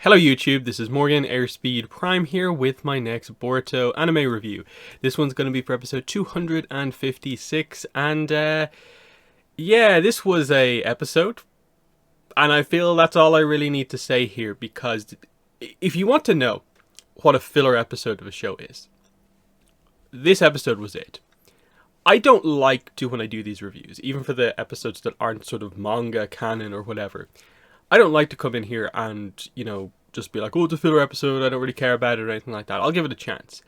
Hello YouTube, this is Morgan, Airspeed Prime here with my next Boruto anime review. This one's going to be for episode 256 and yeah, this was a episode and I feel that's all I really need to say here because if you want to know what a filler episode of a show is, this episode was it. I don't like to when I do these reviews, even for the episodes that aren't sort of manga canon or whatever. I don't like to come in here and, just be like, oh, it's a filler episode, I don't really care about it or anything like that. I'll give it a chance.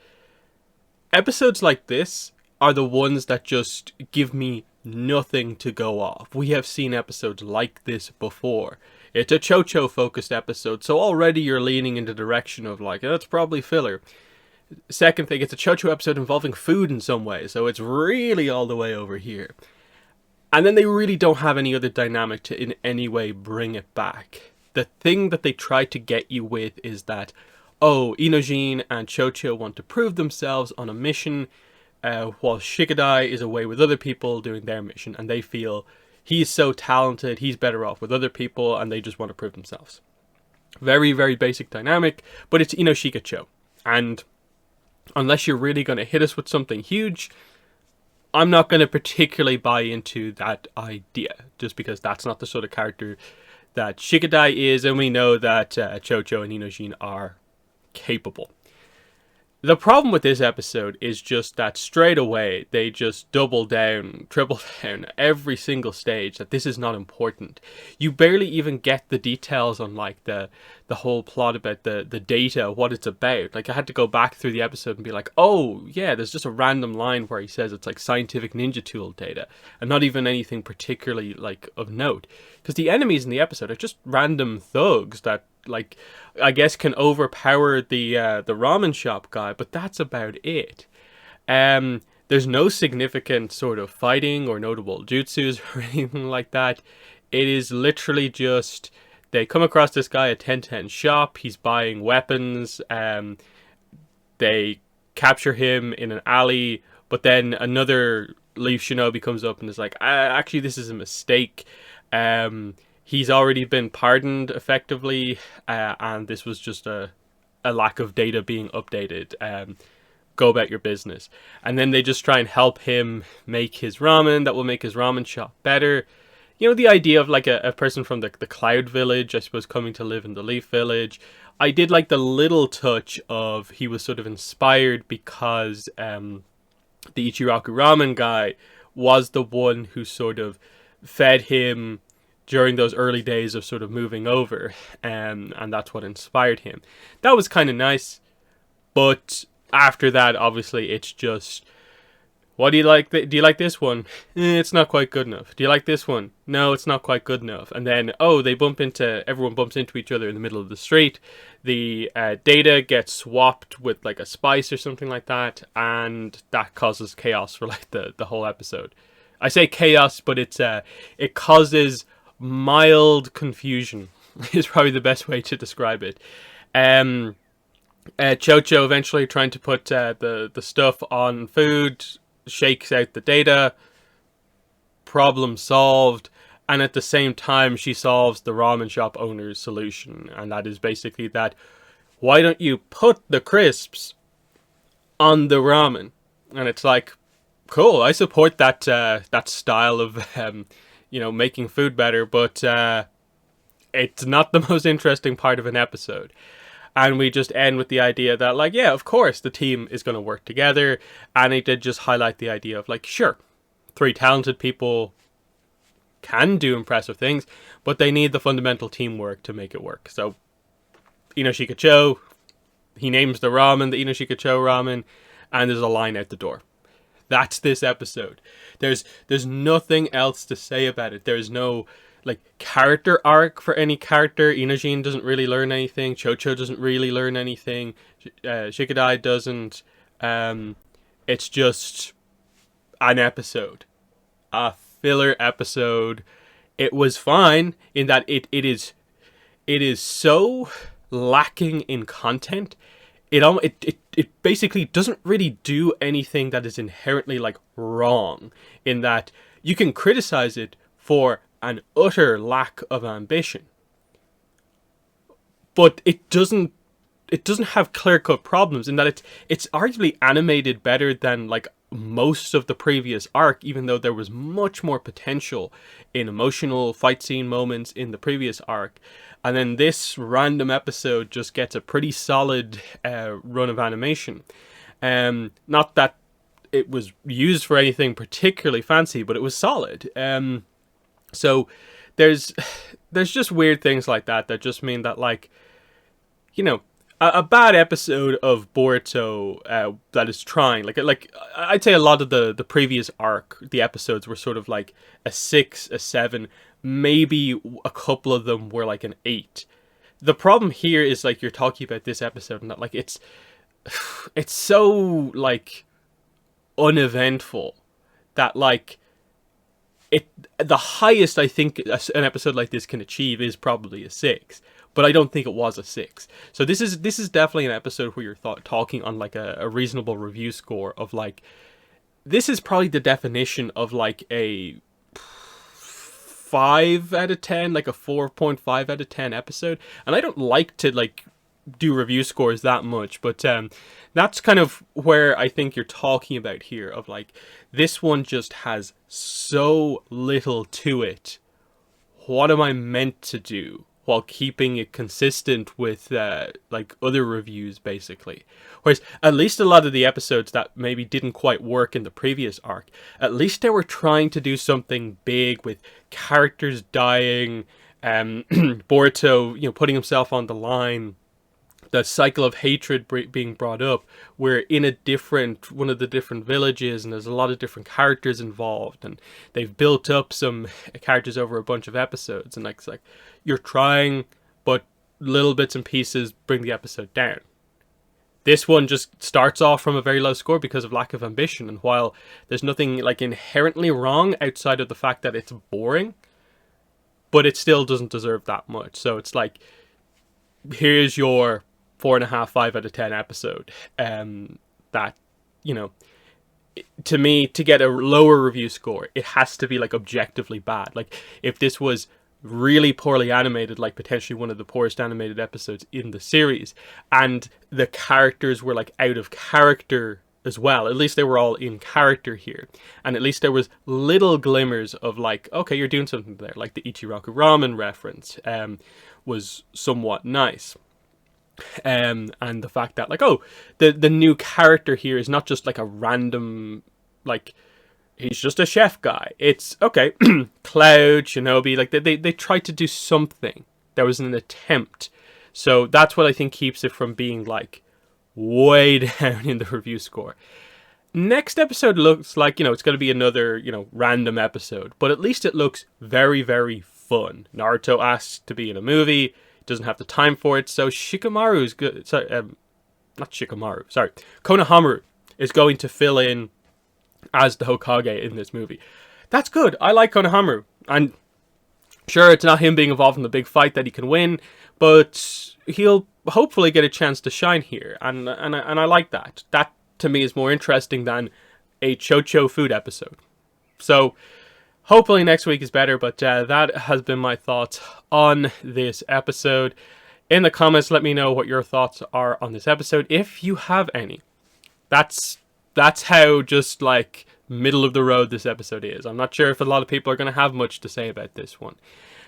Episodes like this are the ones that just give me nothing to go off. We have seen episodes like this before. It's a Chocho focused episode, so already you're leaning in the direction of like, that's probably filler. Second thing, it's a Chocho episode involving food in some way, so it's really all the way over here. And then they really don't have any other dynamic to in any way bring it back. The thing that they try to get you with is that, oh, Inojin and Chocho want to prove themselves on a mission, while Shikadai is away with other people doing their mission, and they feel he's so talented, he's better off with other people, and they just want to prove themselves. Very, very basic dynamic, but it's Inoshikacho. And unless you're really going to hit us with something huge, I'm not going to particularly buy into that idea, just because that's not the sort of character that Shikadai is, and we know that Chocho and Inojin are capable. The problem with this episode is just that straight away they just double down, triple down every single stage that this is not important. You barely even get the details on like the whole plot about the data, what it's about. Like I had to go back through the episode and be like, oh yeah, there's just a random line where he says it's like scientific ninja tool data and not even anything particularly like of note. Because the enemies in the episode are just random thugs that like I guess can overpower the ramen shop guy, but that's about it. There's no significant sort of fighting or notable jutsus or anything like that. It is literally just they come across this guy at 1010 shop. He's buying weapons. They capture him in an alley, but then another Leaf Shinobi comes up and is like, actually, this is a mistake. He's already been pardoned effectively, and this was just a lack of data being updated. Go about your business. And then they just try and help him make his ramen that will make his ramen shop better. You know, the idea of like a person from the Cloud Village, I suppose, coming to live in the Leaf Village. I did like the little touch of he was sort of inspired because the Ichiraku ramen guy was the one who sort of fed him during those early days of sort of moving over, and that's what inspired him. That was kind of nice, but after that, obviously, it's just, what do you like? Do you like this one? It's not quite good enough. Do you like this one? No, it's not quite good enough. And then, oh, everyone bumps into each other in the middle of the street. The data gets swapped with like a spice or something like that, and that causes chaos for like the whole episode. I say chaos, but it causes mild confusion is probably the best way to describe it. Chocho eventually trying to put the stuff on food, shakes out the data, problem solved, and at the same time she solves the ramen shop owner's solution, and that is basically that, why don't you put the crisps on the ramen? And it's like, cool, I support that style of making food better, but it's not the most interesting part of an episode. And we just end with the idea that, like, yeah, of course the team is going to work together. And it did just highlight the idea of, like, sure, three talented people can do impressive things, but they need the fundamental teamwork to make it work. So, Inoshikacho, he names the ramen the Inoshikacho ramen, and there's a line out the door. That's this episode. There's nothing else to say about it. There's no like character arc for any character. Inojin doesn't really learn anything. Chocho doesn't really learn anything. Shikadai doesn't. It's just an episode, a filler episode. It was fine in that it is so lacking in content. It basically doesn't really do anything that is inherently like wrong, in that you can criticize it for an utter lack of ambition. but it doesn't have clear-cut problems in that it's arguably animated better than like most of the previous arc, even though there was much more potential in emotional fight scene moments in the previous arc. And then this random episode just gets a pretty solid run of animation. Not that it was used for anything particularly fancy, but it was solid. So there's just weird things like that just mean that, like, you know, a bad episode of Boruto that is trying, like I'd say a lot of the previous arc, the episodes were sort of like a 6, a 7, maybe a couple of them were like an 8. The problem here is, like, you're talking about this episode and that, like, it's so like uneventful that, like, the highest I think an episode like this can achieve is probably a 6, but I don't think it was a 6. So this is definitely an episode where you're talking on like a reasonable review score of, like, this is probably the definition of like a 5 out of 10, like a 4.5 out of 10 episode. And I don't like to like do review scores that much, but that's kind of where I think you're talking about here, of like, this one just has so little to it. What am I meant to do while keeping it consistent with like other reviews, basically? Whereas at least a lot of the episodes that maybe didn't quite work in the previous arc, at least they were trying to do something big with characters dying, Boruto, you know, putting himself on the line, the cycle of hatred being brought up. We're in one of the different villages, and there's a lot of different characters involved, and they've built up some characters over a bunch of episodes, and, like, it's like you're trying, but little bits and pieces bring the episode down. This one just starts off from a very low score because of lack of ambition, and while there's nothing like inherently wrong outside of the fact that it's boring, but it still doesn't deserve that much. So it's like, here's your 4.5, 5 out of 10 episode. That, you know, to me, to get a lower review score, it has to be like objectively bad. Like, if this was really poorly animated, like potentially one of the poorest animated episodes in the series, and the characters were like out of character as well, at least they were all in character here, and at least there was little glimmers of, like, okay, you're doing something there, like the Ichiraku ramen reference was somewhat nice. And the fact that, like, oh, the new character here is not just like a random, like, he's just a chef guy. It's okay, Cloud, Shinobi, like they tried to do something. There was an attempt. So that's what I think keeps it from being like way down in the review score. Next episode looks like, you know, it's going to be another, you know, random episode, but at least it looks very, very fun. Naruto asks to be in a movie, doesn't have the time for it, so Shikamaru is good. Sorry, not Shikamaru, sorry, Konohamaru is going to fill in as the Hokage in this movie. That's good. I like Konohamaru, and sure, it's not him being involved in the big fight that he can win, but he'll hopefully get a chance to shine here, and I like that. That to me is more interesting than a Chocho food episode. So hopefully next week is better, but that has been my thoughts on this episode. In the comments, let me know what your thoughts are on this episode, if you have any. That's how just like middle of the road this episode is. I'm not sure if a lot of people are going to have much to say about this one.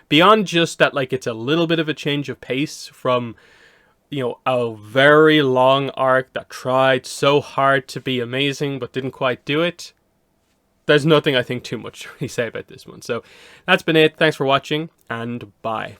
Beyond just that, like, it's a little bit of a change of pace from, you know, a very long arc that tried so hard to be amazing but didn't quite do it. There's nothing I think too much to really say about this one. So that's been it. Thanks for watching, and bye.